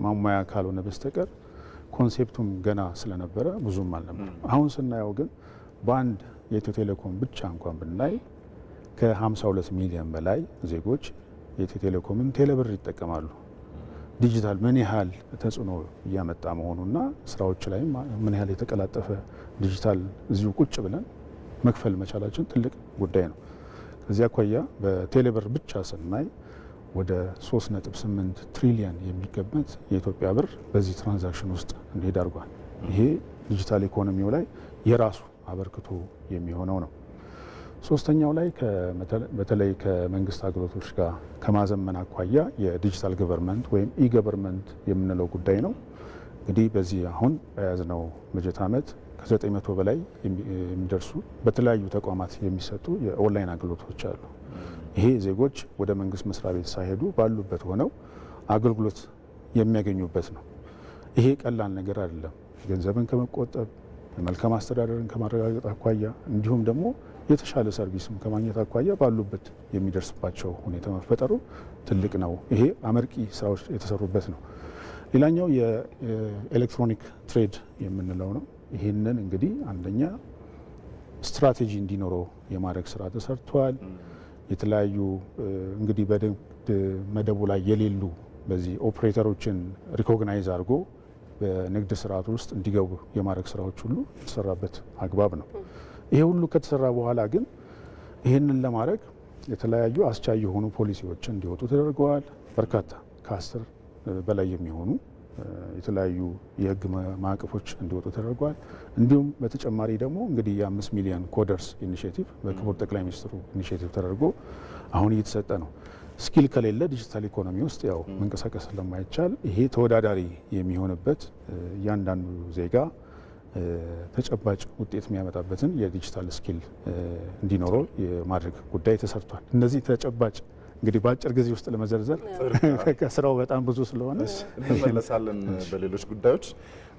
ማሟያ ካልሆነ በስተቀር ኮንሴፕቱም ገና ስለነበረ ብዙም አልነበር። አሁን ስናየው ግን በአንድ የኢትዮ ቴሌኮም ብቻ እንኳን ብናይ ከ52 ሚሊዮን በላይ ዜጎች የኢትዮ ቴሌኮምን ቴሌብር ይጠቀማሉ። ዲጂታል ምን ያህል ተጽዕኖ እያመጣ መሆኑና ስራዎች ላይ ምን ያህል የተቀላጠፈ ዲጂታል እዚሁ ቁጭ ብለን መክፈል መቻላችን ትልቅ ጉዳይ ነው። ከዚህ አኳያ በቴሌብር ብቻ ስናይ ወደ 3.8 ትሪሊየን የሚገመት የኢትዮጵያ ብር በዚህ ትራንዛክሽን ውስጥ እንዲሄድ አድርጓል። ይሄ ዲጂታል ኢኮኖሚው ላይ የራሱ አበርክቶ የሚሆነው ነው። ሶስተኛው ላይ በተለይ ከመንግስት አገልግሎቶች ጋር ከማዘመን አኳያ የዲጂታል ገቨርንመንት ወይም ኢገቨርንመንት የምንለው ጉዳይ ነው። እንግዲህ በዚህ አሁን በያዝነው በጀት ዓመት ከ900 በላይ የሚደርሱ በተለያዩ ተቋማት የሚሰጡ የኦንላይን አገልግሎቶች አሉ። ይሄ ዜጎች ወደ መንግስት መስሪያ ቤት ሳይሄዱ ባሉበት ሆነው አገልግሎት የሚያገኙበት ነው። ይሄ ቀላል ነገር አይደለም። ገንዘብን ከመቆጠብ መልካም አስተዳደርን ከማረጋገጥ አኳያ እንዲሁም ደግሞ የተሻለ ሰርቪስም ከማግኘት አኳያ ባሉበት የሚደርስባቸው ሁኔታ መፈጠሩ ትልቅ ነው። ይሄ አመርቂ ስራዎች የተሰሩበት ነው። ሌላኛው የኤሌክትሮኒክ ትሬድ የምንለው ነው። ይህንን እንግዲህ አንደኛ ስትራቴጂ እንዲኖረው የማድረግ ስራ ተሰርቷል። የተለያዩ እንግዲህ በንግድ መደቡ ላይ የሌሉ በዚህ ኦፕሬተሮችን ሪኮግናይዝ አድርጎ በንግድ ስርዓት ውስጥ እንዲገቡ የማድረግ ስራዎች ሁሉ የተሰራበት አግባብ ነው። ይሄ ሁሉ ከተሰራ በኋላ ግን ይህንን ለማድረግ የተለያዩ አስቻይ የሆኑ ፖሊሲዎች እንዲወጡ ተደርገዋል። በርካታ ከ10 በላይ የሚሆኑ የተለያዩ የህግ ማዕቀፎች እንዲወጡ ተደርገዋል። እንዲሁም በተጨማሪ ደግሞ እንግዲህ የ5 ሚሊዮን ኮደርስ ኢኒሼቲቭ በክቡር ጠቅላይ ሚኒስትሩ ኢኒሼቲቭ ተደርጎ አሁን እየተሰጠ ነው። ስኪል ከሌለ ዲጂታል ኢኮኖሚ ውስጥ ያው መንቀሳቀስ ስለማይቻል ይሄ ተወዳዳሪ የሚሆንበት እያንዳንዱ ዜጋ ተጨባጭ ውጤት የሚያመጣበትን የዲጂታል ስኪል እንዲኖረው የማድረግ ጉዳይ ተሰርቷል። እነዚህ ተጨባጭ እንግዲህ በአጭር ጊዜ ውስጥ ለመዘርዘር ከስራው በጣም ብዙ ስለሆነ እንመለሳለን በሌሎች ጉዳዮች።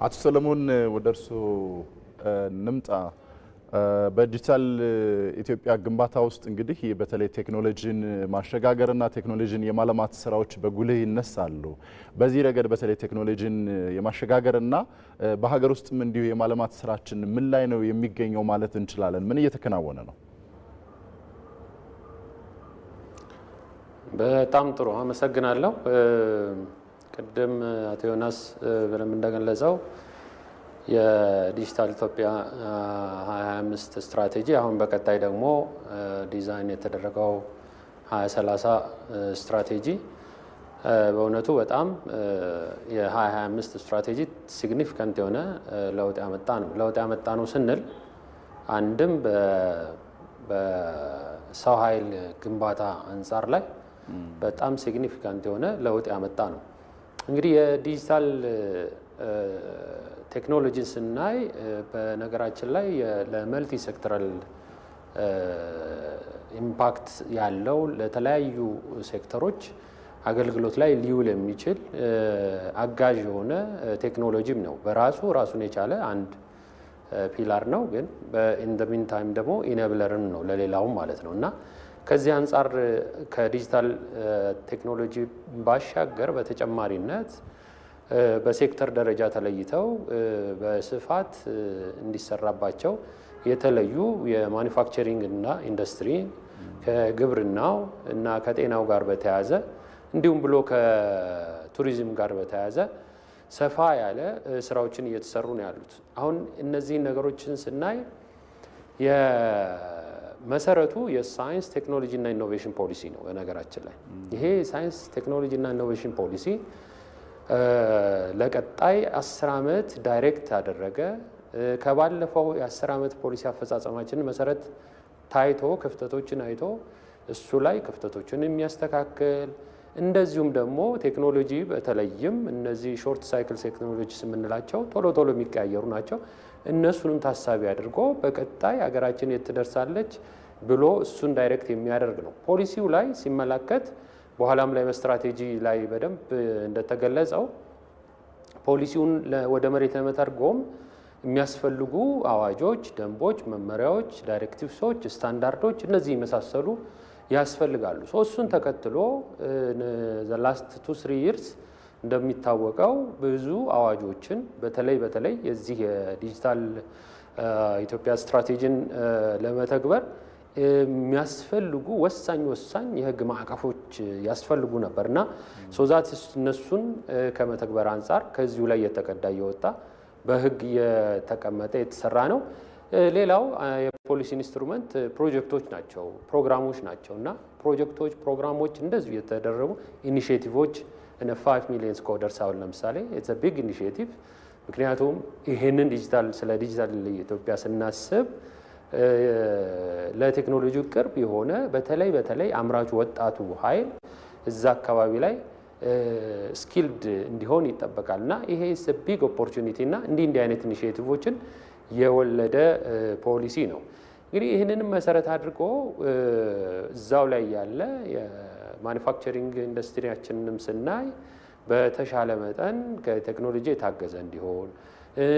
አቶ ሰለሞን ወደ እርስዎ እንምጣ። በዲጂታል ኢትዮጵያ ግንባታ ውስጥ እንግዲህ በተለይ ቴክኖሎጂን ማሸጋገርና ቴክኖሎጂን የማለማት ስራዎች በጉልህ ይነሳሉ። በዚህ ረገድ በተለይ ቴክኖሎጂን የማሸጋገርና በሀገር ውስጥም እንዲሁ የማለማት ስራችን ምን ላይ ነው የሚገኘው ማለት እንችላለን? ምን እየተከናወነ ነው? በጣም ጥሩ አመሰግናለሁ። ቅድም አቶ ዮናስ በደንብ እንደገለጸው የዲጂታል ኢትዮጵያ 2025 ስትራቴጂ አሁን በቀጣይ ደግሞ ዲዛይን የተደረገው 2030 ስትራቴጂ በእውነቱ በጣም የ2025 ስትራቴጂ ሲግኒፊካንት የሆነ ለውጥ ያመጣ ነው። ለውጥ ያመጣ ነው ስንል አንድም በሰው ኃይል ግንባታ አንጻር ላይ በጣም ሲግኒፊካንት የሆነ ለውጥ ያመጣ ነው። እንግዲህ የዲጂታል ቴክኖሎጂ ስናይ በነገራችን ላይ ለመልቲ ሴክተራል ኢምፓክት ያለው ለተለያዩ ሴክተሮች አገልግሎት ላይ ሊውል የሚችል አጋዥ የሆነ ቴክኖሎጂም ነው። በራሱ ራሱን የቻለ አንድ ፒላር ነው፣ ግን በኢን ዘ ሚን ታይም ደግሞ ኢኔብለርም ነው ለሌላውም ማለት ነው። እና ከዚህ አንጻር ከዲጂታል ቴክኖሎጂ ባሻገር በተጨማሪነት በሴክተር ደረጃ ተለይተው በስፋት እንዲሰራባቸው የተለዩ የማኒፋክቸሪንግ እና ኢንዱስትሪ ከግብርናው እና ከጤናው ጋር በተያያዘ እንዲሁም ብሎ ከቱሪዝም ጋር በተያያዘ ሰፋ ያለ ስራዎችን እየተሰሩ ነው ያሉት። አሁን እነዚህ ነገሮችን ስናይ የመሰረቱ የሳይንስ ቴክኖሎጂ እና ኢኖቬሽን ፖሊሲ ነው። በነገራችን ላይ ይሄ ሳይንስ ቴክኖሎጂ እና ኢኖቬሽን ፖሊሲ ለቀጣይ 10 ዓመት ዳይሬክት ያደረገ ከባለፈው የ10 ዓመት ፖሊሲ አፈጻጸማችን መሰረት ታይቶ ክፍተቶችን አይቶ እሱ ላይ ክፍተቶችን የሚያስተካክል እንደዚሁም ደግሞ ቴክኖሎጂ በተለይም እነዚህ ሾርት ሳይክል ቴክኖሎጂስ የምንላቸው ቶሎ ቶሎ የሚቀያየሩ ናቸው። እነሱንም ታሳቢ አድርጎ በቀጣይ ሀገራችን የት ትደርሳለች ብሎ እሱን ዳይሬክት የሚያደርግ ነው። ፖሊሲው ላይ ሲመለከት በኋላም ላይ በስትራቴጂ ላይ በደንብ እንደተገለጸው ፖሊሲውን ወደ መሬት ለመተርጎም የሚያስፈልጉ አዋጆች፣ ደንቦች፣ መመሪያዎች፣ ዳይሬክቲቭሶች፣ ስታንዳርዶች እነዚህ የመሳሰሉ ያስፈልጋሉ። እሱን ተከትሎ ዘ ላስት 2-3 ይርስ እንደሚታወቀው ብዙ አዋጆችን በተለይ የዚህ የዲጂታል ኢትዮጵያ ስትራቴጂን ለመተግበር የሚያስፈልጉ ወሳኝ የህግ ማዕቀፎች ያስፈልጉ ነበርና ሶዛት እነሱን ከመተግበር አንጻር ከዚሁ ላይ የተቀዳ እየወጣ በህግ የተቀመጠ የተሰራ ነው። ሌላው የፖሊሲ ኢንስትሩመንት ፕሮጀክቶች ናቸው፣ ፕሮግራሞች ናቸው እና ፕሮጀክቶች፣ ፕሮግራሞች እንደዚሁ የተደረጉ ኢኒሼቲቮች እነ 5 ሚሊዮን ኮደርስ አሁን ለምሳሌ ኢትስ አ ቢግ ኢኒሼቲቭ። ምክንያቱም ይሄንን ስለ ዲጂታል ኢትዮጵያ ስናስብ ለቴክኖሎጂው ቅርብ የሆነ በተለይ አምራቹ ወጣቱ ኃይል እዛ አካባቢ ላይ ስኪልድ እንዲሆን ይጠበቃል እና ይሄ ቢግ ኦፖርቹኒቲ እና እንዲህ አይነት ኢኒሺዬቲቮችን የወለደ ፖሊሲ ነው። እንግዲህ ይህንንም መሰረት አድርጎ እዛው ላይ ያለ የማኒፋክቸሪንግ ኢንዱስትሪያችንንም ስናይ በተሻለ መጠን ከቴክኖሎጂ የታገዘ እንዲሆን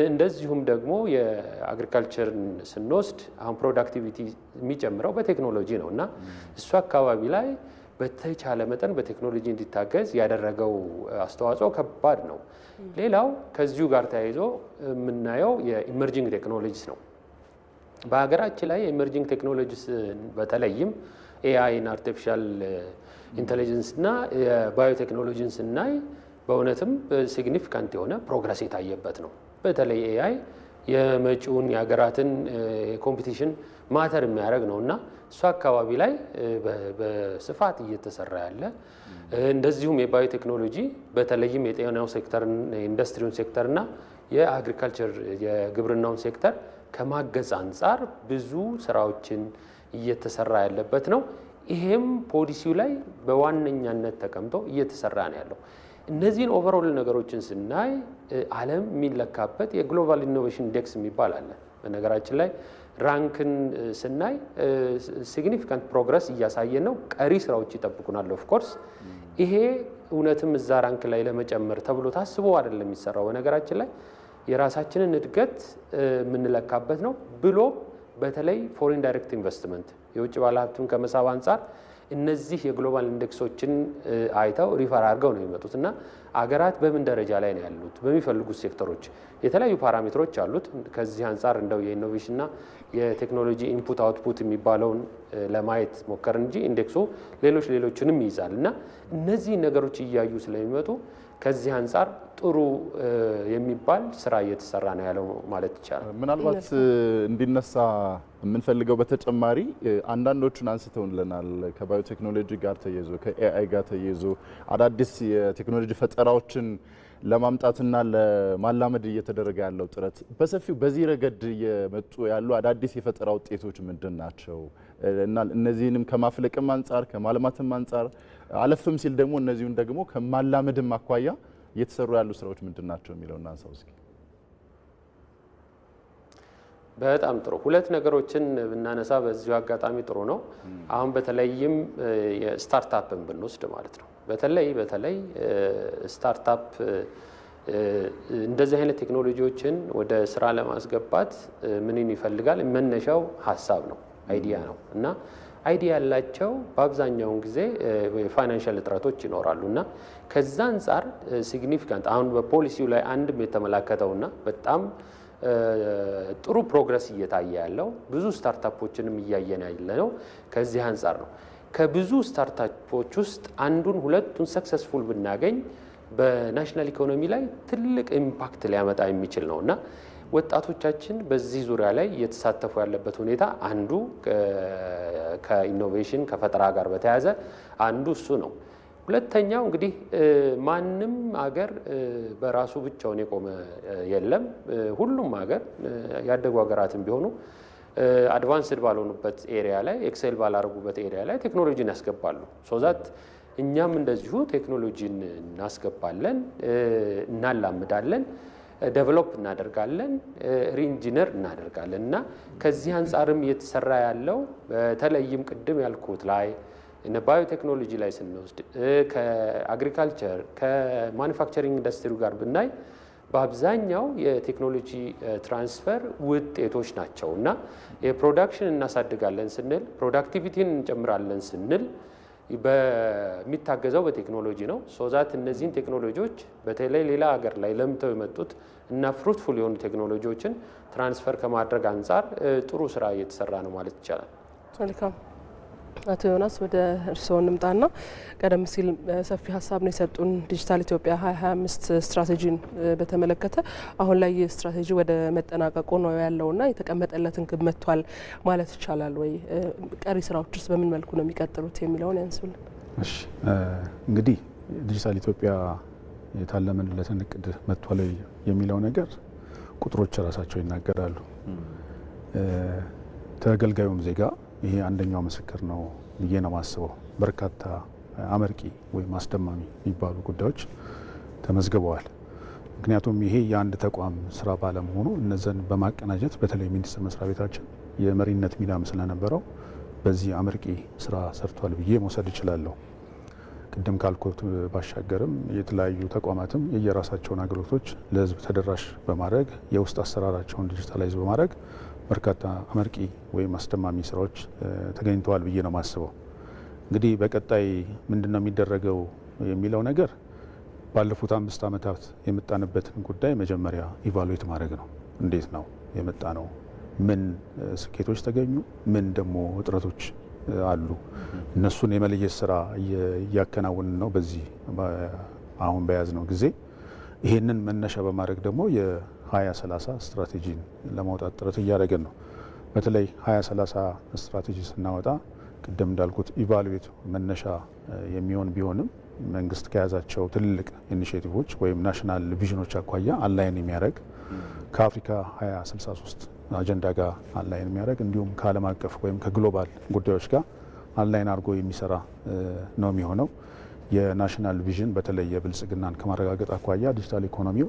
እንደዚሁም ደግሞ የአግሪካልቸርን ስንወስድ አሁን ፕሮዳክቲቪቲ የሚጨምረው በቴክኖሎጂ ነው እና እሱ አካባቢ ላይ በተቻለ መጠን በቴክኖሎጂ እንዲታገዝ ያደረገው አስተዋጽኦ ከባድ ነው። ሌላው ከዚሁ ጋር ተያይዞ የምናየው የኢመርጂንግ ቴክኖሎጂስ ነው። በሀገራችን ላይ የኢመርጂንግ ቴክኖሎጂስ በተለይም ኤአይን አርቲፊሻል ኢንቴሊጀንስ እና የባዮቴክኖሎጂን ስናይ በእውነትም ሲግኒፊካንት የሆነ ፕሮግረስ የታየበት ነው። በተለይ ኤአይ የመጪውን የሀገራትን ኮምፒቲሽን ማተር የሚያደርግ ነው እና እሱ አካባቢ ላይ በስፋት እየተሰራ ያለ እንደዚሁም የባዮቴክኖሎጂ በተለይም የጤናው ሴክተር፣ የኢንዱስትሪውን ሴክተር እና የአግሪካልቸር የግብርናውን ሴክተር ከማገዝ አንጻር ብዙ ስራዎችን እየተሰራ ያለበት ነው። ይሄም ፖሊሲው ላይ በዋነኛነት ተቀምጦ እየተሰራ ነው ያለው። እነዚህን ኦቨርኦል ነገሮችን ስናይ ዓለም የሚለካበት የግሎባል ኢኖቬሽን ኢንዴክስ የሚባል አለ። በነገራችን ላይ ራንክን ስናይ ሲግኒፊካንት ፕሮግረስ እያሳየን ነው። ቀሪ ስራዎች ይጠብቁናል። ኦፍ ኮርስ ይሄ እውነትም እዛ ራንክ ላይ ለመጨመር ተብሎ ታስቦ አይደለም የሚሰራው። በነገራችን ላይ የራሳችንን እድገት የምንለካበት ነው ብሎ በተለይ ፎሬን ዳይሬክት ኢንቨስትመንት የውጭ ባለሀብቱን ከመሳብ አንጻር እነዚህ የግሎባል ኢንዴክሶችን አይተው ሪፈር አድርገው ነው የሚመጡት እና አገራት በምን ደረጃ ላይ ነው ያሉት በሚፈልጉት ሴክተሮች የተለያዩ ፓራሜትሮች አሉት። ከዚህ አንጻር እንደው የኢኖቬሽንና የቴክኖሎጂ ኢንፑት አውትፑት የሚባለውን ለማየት ሞከር እንጂ ኢንዴክሱ ሌሎችንም ይይዛል እና እነዚህ ነገሮች እያዩ ስለሚመጡ ከዚህ አንጻር ጥሩ የሚባል ስራ እየተሰራ ነው ያለው ማለት ይቻላል። ምናልባት እንዲነሳ የምንፈልገው በተጨማሪ አንዳንዶቹን አንስተውልናል። ከባዮቴክኖሎጂ ጋር ተያይዞ ከኤአይ ጋር ተያይዞ አዳዲስ የቴክኖሎጂ ፈጠራዎችን ለማምጣትና ለማላመድ እየተደረገ ያለው ጥረት በሰፊው በዚህ ረገድ የመጡ ያሉ አዳዲስ የፈጠራ ውጤቶች ምንድን ናቸው እና እነዚህንም ከማፍለቅም አንጻር ከማልማትም አንጻር አለፍም ሲል ደግሞ እነዚሁን ደግሞ ከማላመድም አኳያ እየተሰሩ ያሉ ስራዎች ምንድን ናቸው የሚለውን አንሳው እስኪ። በጣም ጥሩ ሁለት ነገሮችን ብናነሳ በዚሁ አጋጣሚ ጥሩ ነው። አሁን በተለይም የስታርታፕን ብንወስድ ማለት ነው። በተለይ ስታርታፕ እንደዚህ አይነት ቴክኖሎጂዎችን ወደ ስራ ለማስገባት ምንን ይፈልጋል? መነሻው ሀሳብ ነው፣ አይዲያ ነው እና አይዲያ ያላቸው በአብዛኛውን ጊዜ የፋይናንሻል እጥረቶች ይኖራሉ እና ከዛ አንጻር ሲግኒፊካንት አሁን በፖሊሲው ላይ አንድም የተመላከተውና በጣም ጥሩ ፕሮግረስ እየታየ ያለው ብዙ ስታርታፖችንም እያየን ያለ ነው። ከዚህ አንጻር ነው ከብዙ ስታርታፖች ውስጥ አንዱን ሁለቱን ሰክሰስፉል ብናገኝ በናሽናል ኢኮኖሚ ላይ ትልቅ ኢምፓክት ሊያመጣ የሚችል ነው እና ወጣቶቻችን በዚህ ዙሪያ ላይ እየተሳተፉ ያለበት ሁኔታ አንዱ ከኢኖቬሽን ከፈጠራ ጋር በተያያዘ አንዱ እሱ ነው። ሁለተኛው እንግዲህ ማንም ሀገር በራሱ ብቻውን የቆመ የለም። ሁሉም ሀገር ያደጉ ሀገራትም ቢሆኑ አድቫንስድ ባልሆኑበት ኤሪያ ላይ ኤክሴል ባላረጉበት ኤሪያ ላይ ቴክኖሎጂን ያስገባሉ። ሶዛት እኛም እንደዚሁ ቴክኖሎጂን እናስገባለን፣ እናላምዳለን፣ ዴቨሎፕ እናደርጋለን፣ ሪኢንጂነር እናደርጋለን እና ከዚህ አንጻርም እየተሰራ ያለው በተለይም ቅድም ያልኩት ላይ ባዮቴክኖሎጂ ላይ ስንወስድ ከአግሪካልቸር ከማኒፋክቸሪንግ ኢንዱስትሪ ጋር ብናይ በአብዛኛው የቴክኖሎጂ ትራንስፈር ውጤቶች ናቸው እና የፕሮዳክሽን እናሳድጋለን ስንል ፕሮዳክቲቪቲን እንጨምራለን ስንል በሚታገዘው በቴክኖሎጂ ነው። ሶዛት እነዚህን ቴክኖሎጂዎች በተለይ ሌላ ሀገር ላይ ለምተው የመጡት እና ፍሩትፉል የሆኑ ቴክኖሎጂዎችን ትራንስፈር ከማድረግ አንጻር ጥሩ ስራ እየተሰራ ነው ማለት ይቻላል። መልካም አቶ ዮናስ ወደ እርስዎ እንምጣና ቀደም ሲል ሰፊ ሀሳብ ነው የሰጡን ዲጂታል ኢትዮጵያ 2025 ስትራቴጂን በተመለከተ አሁን ላይ ስትራቴጂ ወደ መጠናቀቁ ነው ያለውና የተቀመጠለትን ግብ መጥቷል ማለት ይቻላል ወይ? ቀሪ ስራዎችስ በምን መልኩ ነው የሚቀጥሉት የሚለውን ያንሱልን። እሺ እንግዲህ ዲጂታል ኢትዮጵያ የታለመለትን እቅድ መጥቷል የሚለው ነገር ቁጥሮች ራሳቸው ይናገራሉ። ተገልጋዩም ዜጋ ይሄ አንደኛው ምስክር ነው ብዬ ነው ማስበው። በርካታ አመርቂ ወይም አስደማሚ የሚባሉ ጉዳዮች ተመዝግበዋል። ምክንያቱም ይሄ የአንድ ተቋም ስራ ባለመሆኑ እነዚህን በማቀናጀት በተለይ ሚኒስቴር መስሪያ ቤታችን የመሪነት ሚናም ስለነበረው በዚህ አመርቂ ስራ ሰርቷል ብዬ መውሰድ እችላለሁ። ቅድም ካልኩት ባሻገርም የተለያዩ ተቋማትም የየራሳቸውን አገልግሎቶች ለህዝብ ተደራሽ በማድረግ የውስጥ አሰራራቸውን ዲጂታላይዝ በማድረግ በርካታ አመርቂ ወይም አስደማሚ ስራዎች ተገኝተዋል ብዬ ነው ማስበው። እንግዲህ በቀጣይ ምንድነው የሚደረገው የሚለው ነገር ባለፉት 5 ዓመታት የመጣንበትን ጉዳይ መጀመሪያ ኢቫሉዌት ማድረግ ነው። እንዴት ነው የመጣ ነው? ምን ስኬቶች ተገኙ? ምን ደግሞ ውጥረቶች አሉ? እነሱን የመለየት ስራ እያከናወንን ነው በዚህ አሁን በያዝነው ጊዜ። ይሄንን መነሻ በማድረግ ደግሞ የ2030 ስትራቴጂን ለማውጣት ጥረት እያደረገን ነው። በተለይ 2030 ስትራቴጂ ስናወጣ ቅድም እንዳልኩት ኢቫሉዌት መነሻ የሚሆን ቢሆንም መንግስት ከያዛቸው ትልልቅ ኢኒሼቲቮች ወይም ናሽናል ቪዥኖች አኳያ አላይን የሚያደርግ ከአፍሪካ 2063 አጀንዳ ጋር አላይን የሚያደርግ እንዲሁም ከዓለም አቀፍ ወይም ከግሎባል ጉዳዮች ጋር አላይን አድርጎ የሚሰራ ነው የሚሆነው። የናሽናል ቪዥን በተለይ የብልጽግናን ከማረጋገጥ አኳያ ዲጂታል ኢኮኖሚው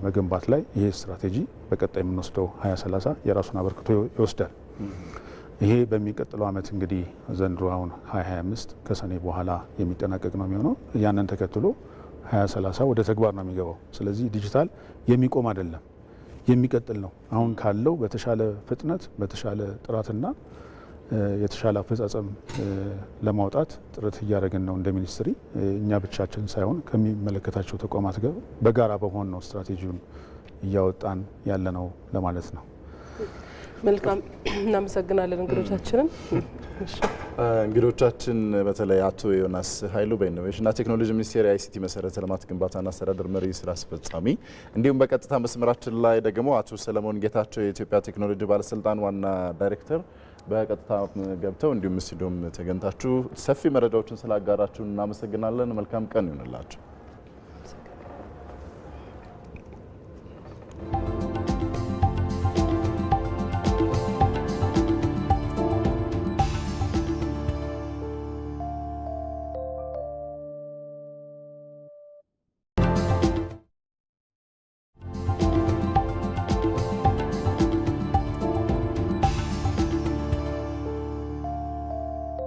መገንባት ላይ ይሄ ስትራቴጂ በቀጣይ የምንወስደው 2030 የራሱን አበርክቶ ይወስዳል። ይሄ በሚቀጥለው ዓመት እንግዲህ ዘንድሮ አሁን 2025 ከሰኔ በኋላ የሚጠናቀቅ ነው የሚሆነው። ያንን ተከትሎ 2030 ወደ ተግባር ነው የሚገባው። ስለዚህ ዲጂታል የሚቆም አይደለም፣ የሚቀጥል ነው። አሁን ካለው በተሻለ ፍጥነት በተሻለ ጥራትና የተሻለ አፈጻጸም ለማውጣት ጥረት እያደረግን ነው እንደ ሚኒስትሪ። እኛ ብቻችን ሳይሆን ከሚመለከታቸው ተቋማት ጋር በጋራ በመሆን ነው ስትራቴጂውን እያወጣን ያለ ነው ለማለት ነው። መልካም እናመሰግናለን እንግዶቻችንን። እንግዶቻችን በተለይ አቶ ዮናስ ኃይሉ በኢኖቬሽንና ቴክኖሎጂ ሚኒስቴር የአይሲቲ መሰረተ ልማት ግንባታና አስተዳደር መሪ ስራ አስፈጻሚ፣ እንዲሁም በቀጥታ መስመራችን ላይ ደግሞ አቶ ሰለሞን ጌታቸው የኢትዮጵያ ቴክኖሎጂ ባለስልጣን ዋና ዳይሬክተር በቀጥታ ገብተው እንዲሁም ስቱዲዮም ተገኝታችሁ ሰፊ መረጃዎችን ስላጋራችሁ እናመሰግናለን። መልካም ቀን ይሁንላችሁ።